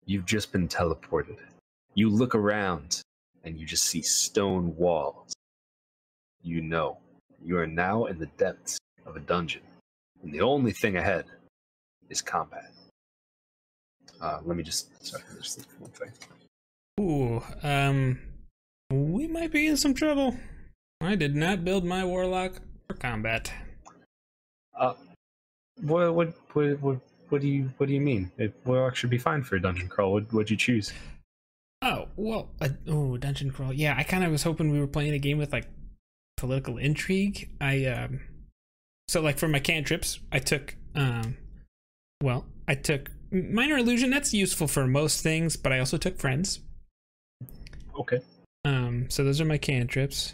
You've just been teleported. You look around, and you just see stone walls. You know, you are now in the depths of a dungeon, and the only thing ahead is combat. Let me just look for one thing. Ooh, we might be in some trouble. I did not build my warlock for combat. What do you mean? Warlock should be fine for a dungeon crawl. What'd you choose? Oh, well, dungeon crawl. Yeah, I kind of was hoping we were playing a game with like political intrigue. So like for my cantrips, I took minor illusion. That's useful for most things, but I also took friends. Okay. So those are my cantrips,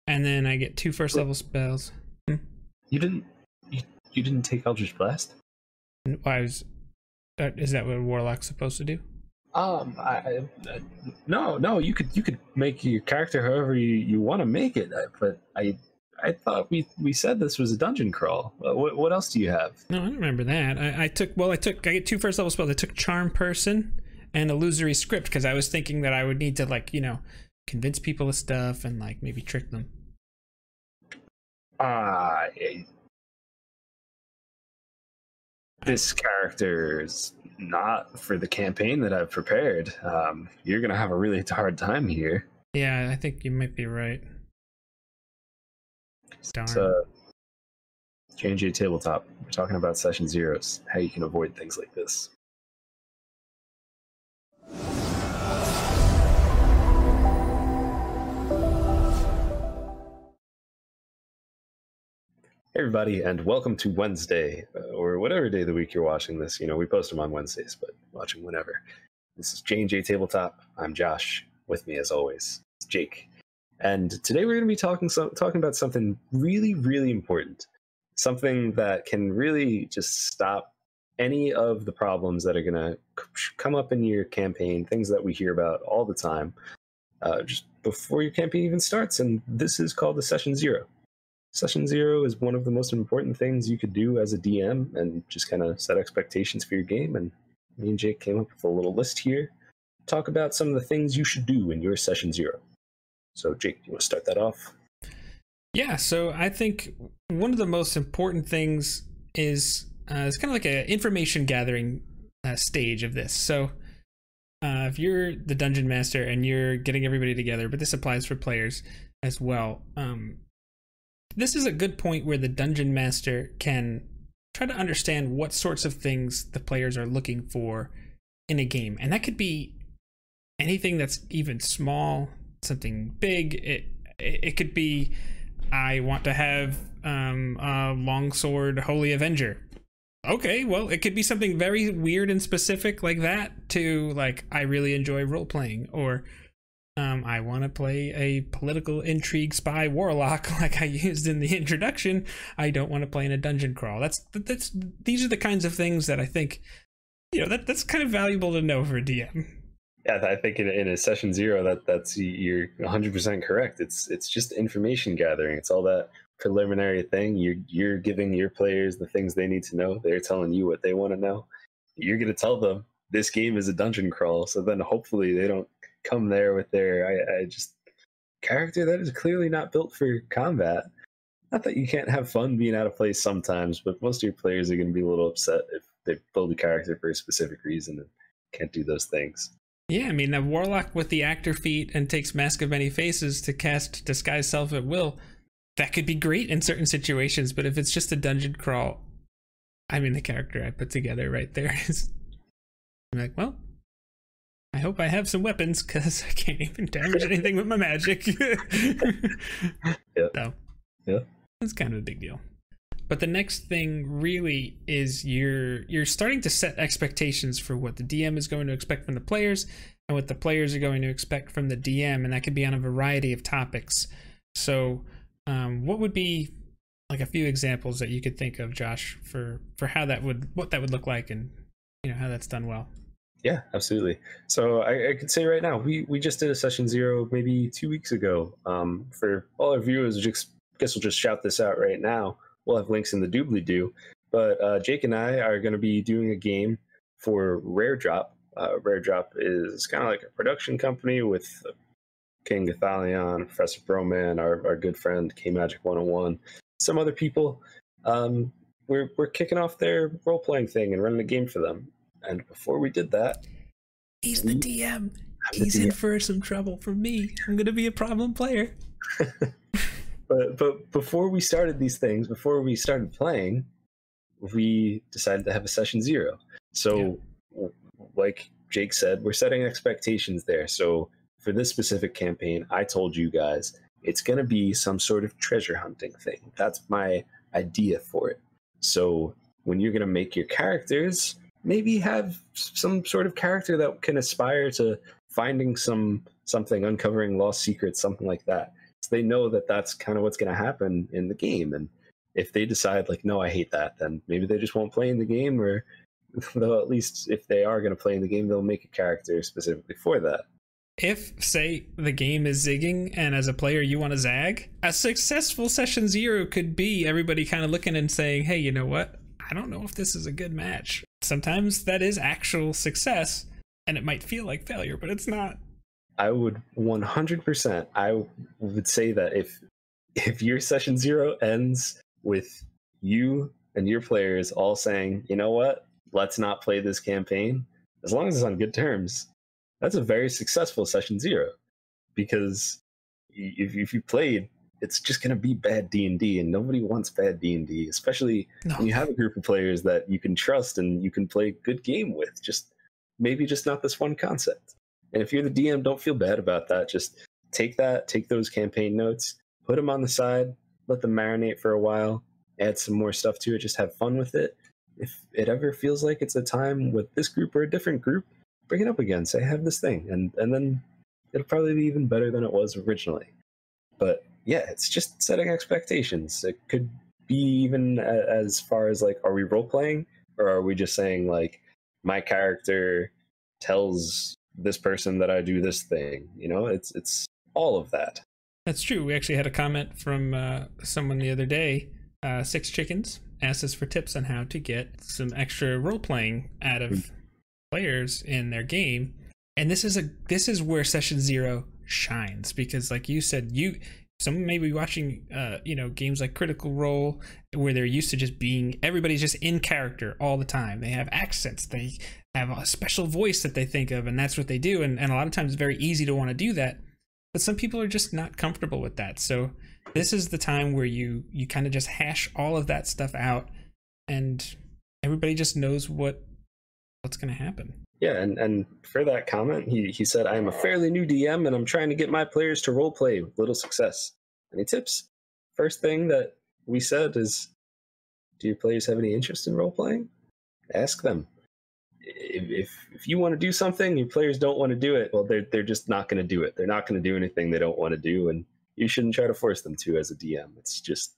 and then I get 2 first level spells. You didn't take Eldritch Blast? Is that what a warlock's supposed to do? No. You could make your character however you want to make it, but I thought we said this was a dungeon crawl. What else do you have? No, I don't remember that. I get 2 first level spells. I took Charm Person and Illusory Script because I was thinking that I would need to, like, convince people of stuff and like maybe trick them. This character is not for the campaign that I've prepared. You're gonna have a really hard time here. Yeah, I think you might be right. Darn. So, JNJtabletop. We're talking about session zeros, how you can avoid things like this. Hey everybody, and welcome to Wednesday, or whatever day of the week you're watching this. We post them on Wednesdays, but watching whenever. This is JNJtabletop. I'm Josh. With me, as always, is Jake. And today we're going to be talking about something really, really important. Something that can really just stop any of the problems that are going to come up in your campaign, things that we hear about all the time, just before your campaign even starts. And this is called the Session Zero. Session Zero is one of the most important things you could do as a DM and just kind of set expectations for your game. And me and Jake came up with a little list here to talk about some of the things you should do in your Session Zero. So Jake, you want to start that off? Yeah, so I think one of the most important things is it's kind of like an information gathering stage of this. So if you're the dungeon master and you're getting everybody together, but this applies for players as well, this is a good point where the dungeon master can try to understand what sorts of things the players are looking for in a game. And that could be anything that's even small, something big. It could be, I want to have a longsword Holy Avenger. Okay, well, it could be something very weird and specific like that to, like, I really enjoy role-playing, or I want to play a political intrigue spy warlock like I used in the introduction. I don't want to play in a dungeon crawl. These are the kinds of things that I think, that's kind of valuable to know for a DM. Yeah, I think in a session zero, that's you're 100% correct. It's just information gathering. It's all that preliminary thing. You're giving your players the things they need to know. They're telling you what they want to know. You're going to tell them this game is a dungeon crawl. So then hopefully they don't come there with their character that is clearly not built for combat. Not that you can't have fun being out of place sometimes, but most of your players are going to be a little upset if they build a character for a specific reason and can't do those things. Yeah, I mean, a warlock with the actor feat and takes Mask of Many Faces to cast Disguise Self at will, that could be great in certain situations, but if it's just a dungeon crawl, I mean, the character I put together right there is... I'm like, well, I hope I have some weapons, because I can't even damage anything with my magic. Yeah. So, yeah, it's kind of a big deal. But the next thing really is you're starting to set expectations for what the DM is going to expect from the players and what the players are going to expect from the DM, and that could be on a variety of topics. So what would be like a few examples that you could think of, Josh, for what that would look like, and how that's done well? Yeah, absolutely. So I could say right now, we just did a session zero maybe 2 weeks ago. For all our viewers, I guess we'll just shout this out right now. We'll have links in the doobly-doo. But Jake and I are going to be doing a game for Rare Drop Rare Drop is kind of like a production company with King Gathalion, Professor Broman, our good friend K Magic 101, some other people. We're kicking off their role playing thing and running a game for them. And before we did that, he's the DM. He's in for some trouble from me. I'm gonna be a problem player. But before we started these things, before we started playing, we decided to have a session 0. So, like Jake said, we're setting expectations there. So for this specific campaign, I told you guys it's going to be some sort of treasure hunting thing. That's my idea for it. So when you're going to make your characters, maybe have some sort of character that can aspire to finding something, uncovering lost secrets, something like that. So they know that that's kind of what's going to happen in the game. And if they decide like, no, I hate that, then maybe they just won't play in the game, or they'll, at least if they are going to play in the game, they'll make a character specifically for that. If, say, the game is zigging and as a player you want to zag, a successful session 0 could be everybody kind of looking and saying, hey, you know what? I don't know if this is a good match. Sometimes that is actual success, and it might feel like failure, but it's not. I would 100%. I would say that if your session 0 ends with you and your players all saying, you know what, let's not play this campaign, as long as it's on good terms, that's a very successful session 0. Because if you played, it's just going to be bad D&D, and nobody wants bad D&D, especially when you have a group of players that you can trust and you can play a good game with. Maybe just not this one concept. And if you're the DM, don't feel bad about that. Just take those campaign notes, put them on the side, let them marinate for a while, add some more stuff to it, just have fun with it. If it ever feels like it's a time with this group or a different group, bring it up again, say, I have this thing, and then it'll probably be even better than it was originally. But yeah, it's just setting expectations. It could be even as far as like, are we role-playing, or are we just saying like, my character tells this person that I do this thing? You know, it's all of that. That's true. We actually had a comment from someone the other day. 6 Chickens asked us for tips on how to get some extra role-playing out of players in their game, and this is where session 0 shines, because like you said, someone may be watching games like Critical Role, where they're used to just being, everybody's just in character all the time. They have accents, they have a special voice that they think of, and that's what they do, and a lot of times it's very easy to want to do that, but some people are just not comfortable with that. So this is the time where you kind of just hash all of that stuff out, and everybody just knows what's going to happen. Yeah, and for that comment, he said, I am a fairly new DM, and I'm trying to get my players to roleplay with little success. Any tips? First thing that we said is, do your players have any interest in roleplaying? Ask them. If you want to do something, your players don't want to do it, well, they're just not going to do it. They're not going to do anything they don't want to do, and you shouldn't try to force them to as a DM. It's just,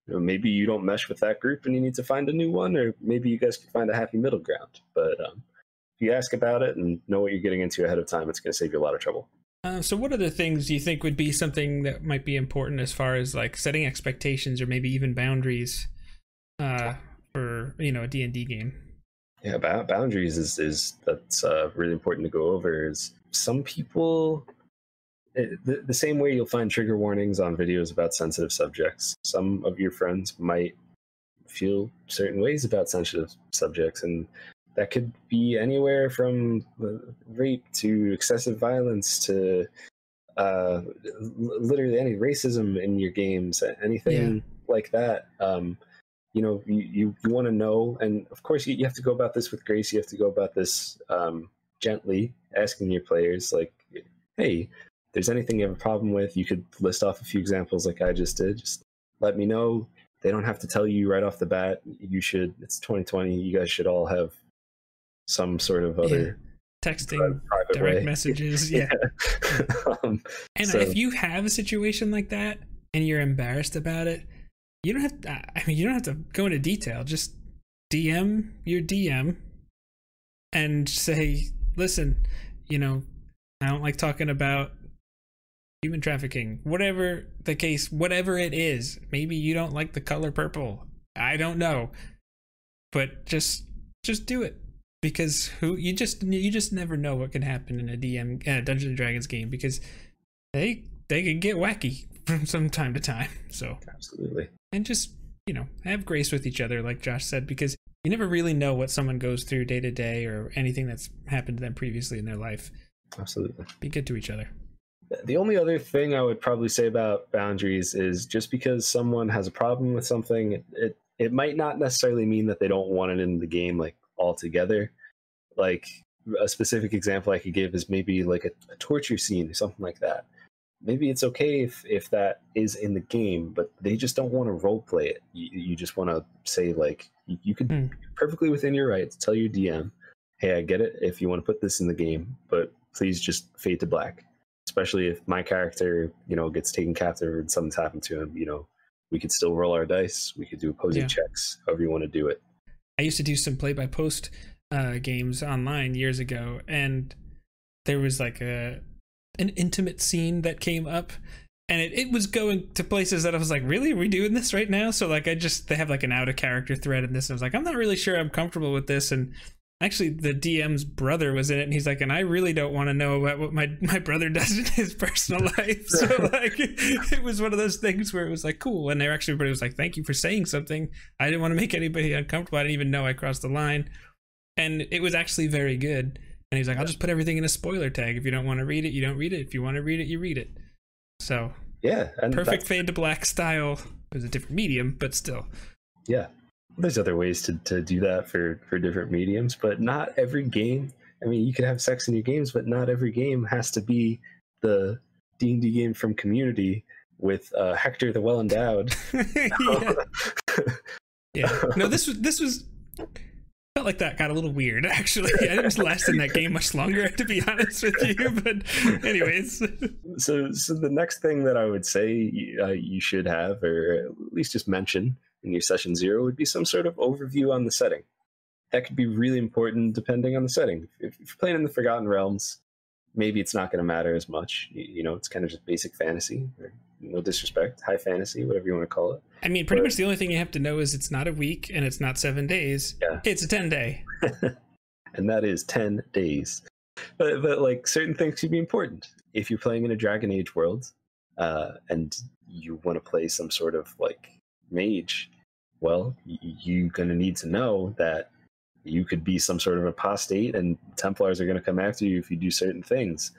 maybe you don't mesh with that group and you need to find a new one, or maybe you guys can find a happy middle ground. But if you ask about it and know what you're getting into ahead of time, it's going to save you a lot of trouble. So what other things do you think would be something that might be important as far as like setting expectations or maybe even boundaries for a D&D game? Yeah, boundaries is that's really important to go over. Is some people, the same way you'll find trigger warnings on videos about sensitive subjects, some of your friends might feel certain ways about sensitive subjects, and that could be anywhere from rape to excessive violence to literally any racism in your games, anything like that. You want to know, and of course you have to go about this with grace. You have to go about this gently, asking your players like, hey, if there's anything you have a problem with, you could list off a few examples like I just did. Just let me know. They don't have to tell you right off the bat. You should. It's 2020. You guys should all have some sort of other texting, direct messages. And if you have a situation like that and you're embarrassed about it, you don't have to go into detail. Just DM your DM and say, listen, I don't like talking about human trafficking, whatever the case, whatever it is. Maybe you don't like the color purple. I don't know, but just do it. because you just never know what can happen in a Dungeons and Dragons game, because they can get wacky from time to time. So absolutely. And just, have grace with each other, like Josh said, because you never really know what someone goes through day to day or anything that's happened to them previously in their life. Absolutely. Be good to each other. The only other thing I would probably say about boundaries is just because someone has a problem with something, it might not necessarily mean that they don't want it in the game, like, altogether. Like, a specific example I could give is maybe like a torture scene or something like that. Maybe it's okay if that is in the game, but they just don't want to role play it. You just want to say, like, you could be perfectly within your right to tell your DM, hey, I get it if you want to put this in the game, but please just fade to black. Especially if my character, gets taken captive and something's happened to him, we could still roll our dice. We could do opposing checks, however you want to do it. I used to do some play-by-post games online years ago, and there was like an intimate scene that came up, and it was going to places that I was like, really, are we doing this right now? So like, they have like an out of character thread in this, and I was like, I'm not really sure I'm comfortable with this. And actually the DM's brother was in it, and he's like, and I really don't want to know about what my brother does in his personal life. So like, it was one of those things where it was like, cool. And everybody was like, thank you for saying something. I didn't want to make anybody uncomfortable. I didn't even know I crossed the line. And it was actually very good. And he's like, I'll just put everything in a spoiler tag. If you don't want to read it, you don't read it. If you want to read it, you read it. So yeah, and perfect fade to black style. It was a different medium, but still. Yeah. There's other ways to do that for different mediums, but not every game. I mean, you could have sex in your games, but not every game has to be the D&D game from Community with Hector the Well Endowed. Yeah. No, this was felt like that got a little weird, actually. I didn't last in that game much longer, to be honest with you. But anyways. So the next thing that I would say you should have, or at least just mention in your session 0, would be some sort of overview on the setting. That could be really important depending on the setting. If you're playing in the Forgotten Realms, maybe it's not going to matter as much. It's kind of just basic fantasy, or no disrespect, high fantasy, whatever you want to call it. I mean, pretty much the only thing you have to know is it's not a week and it's not 7 days. Yeah. It's a 10-day. And that is 10 days. But like, certain things could be important. If you're playing in a Dragon Age world, and you want to play some sort of like mage, well, you're going to need to know that you could be some sort of apostate, and Templars are going to come after you if you do certain things.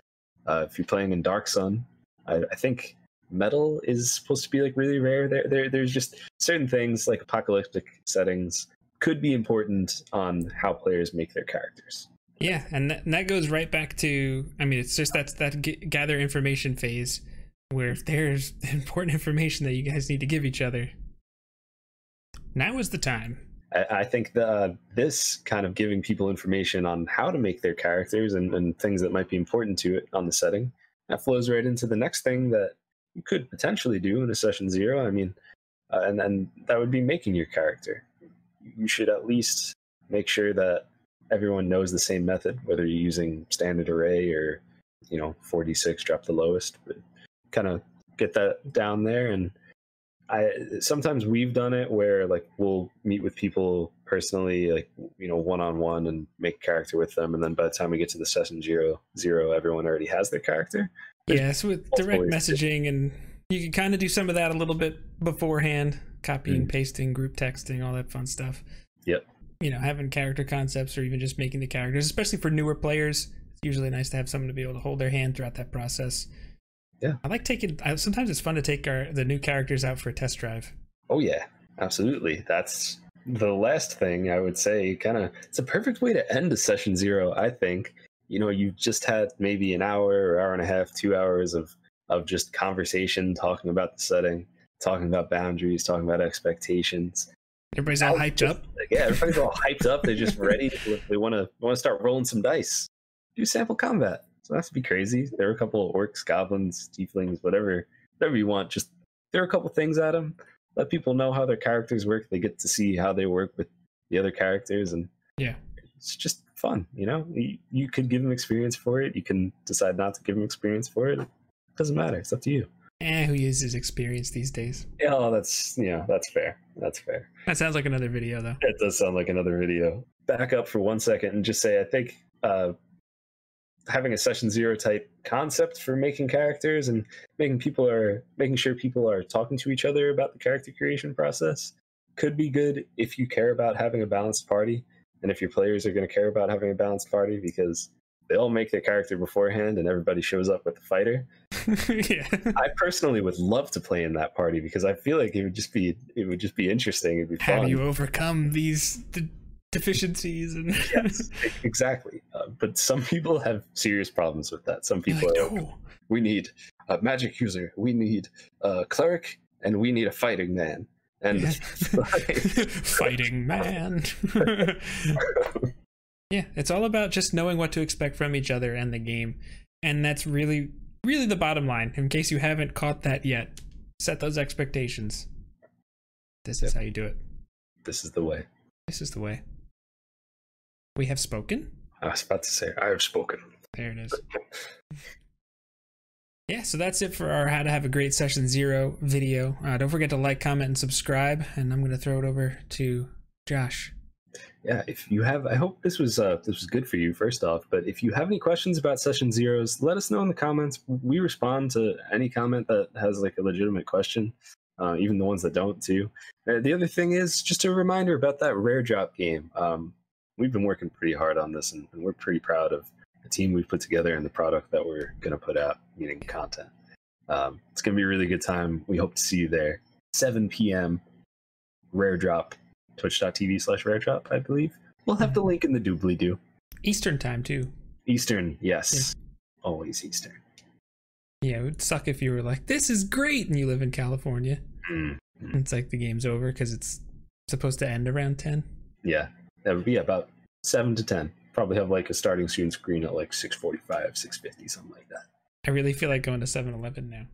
If you're playing in Dark Sun, I think metal is supposed to be like really rare. There's just certain things like apocalyptic settings could be important on how players make their characters. Yeah, and that goes right back to, I mean, it's just that gather information phase, where if there's important information that you guys need to give each other, now is the time. I think this kind of giving people information on how to make their characters and things that might be important to it on the setting, that flows right into the next thing that you could potentially do in a session 0. I mean, and that would be making your character. You should at least make sure that everyone knows the same method, whether you're using standard array or 4d6 drop the lowest, but kind of get that down there. And sometimes we've done it where like we'll meet with people personally, like one-on-one, and make a character with them, and then by the time we get to the session 0, everyone already has their character. Yes, with direct messaging, and you can kind of do some of that a little bit beforehand, copying, pasting, group texting, all that fun stuff. Yep. Having character concepts, or even just making the characters, especially for newer players. It's usually nice to have someone to be able to hold their hand throughout that process. Yeah, I like sometimes it's fun to take the new characters out for a test drive. Oh yeah, absolutely. That's the last thing I would say. It's a perfect way to end a session 0, I think. You've just had maybe an hour or hour and a half, 2 hours of just conversation, talking about the setting, talking about boundaries, talking about expectations. Everybody's all hyped up. Yeah, everybody's all hyped up. They're just ready. They want to start rolling some dice. Do sample combat. So that has to be crazy. There are a couple of orcs, goblins, tieflings, whatever you want. Just throw a couple things at them. Let people know how their characters work. They get to see how they work with the other characters, and yeah, it's just fun. You could give them experience for it. You can decide not to give them experience for it. It doesn't matter. It's up to you. Who uses experience these days? Yeah, that's fair. That's fair. That sounds like another video, though. It does sound like another video. back up for 1 second and just say I think having a session 0 type concept for making characters and making sure people are talking to each other about the character creation process could be good if you care about having a balanced party, and if your players are going to care about having a balanced party, because they all make their character beforehand and everybody shows up with the fighter. Yeah. I personally would love to play in that party because I feel like it would just be interesting. It'd be fun. How do you overcome these deficiencies? And yes, exactly. But some people have serious problems with that. Some people are like, we need a magic user, we need a cleric, and we need a fighting man. And fighting man. Yeah, it's all about just knowing what to expect from each other and the game. And that's really, really the bottom line. In case you haven't caught that yet, set those expectations. This is how you do it. This is the way. This is the way. We have spoken? I was about to say, I have spoken. There it is. Yeah, so that's it for our How to Have a Great Session 0 video. Don't forget to like, comment, and subscribe. And I'm going to throw it over to Josh. Yeah, if you have, I hope this was good for you, first off. But if you have any questions about Session 0s, let us know in the comments. We respond to any comment that has like a legitimate question, even the ones that don't too. The other thing is just a reminder about that rare drop game. We've been working pretty hard on this, and we're pretty proud of the team we've put together and the product that we're going to put out, meaning content. It's going to be a really good time. We hope to see you there. 7 p.m. Rare drop. Twitch.tv/raredrop, I believe. We'll have the link in the doobly-doo. Eastern time, too. Eastern, yes. Yeah. Always Eastern. Yeah, it would suck if you were like, this is great, and you live in California. Mm-hmm. It's like the game's over because it's supposed to end around 10. Yeah, that would be about 7 to 10. Probably have like a starting student screen at like 6:45, 6:50, something like that. I really feel like going to 7-Eleven now.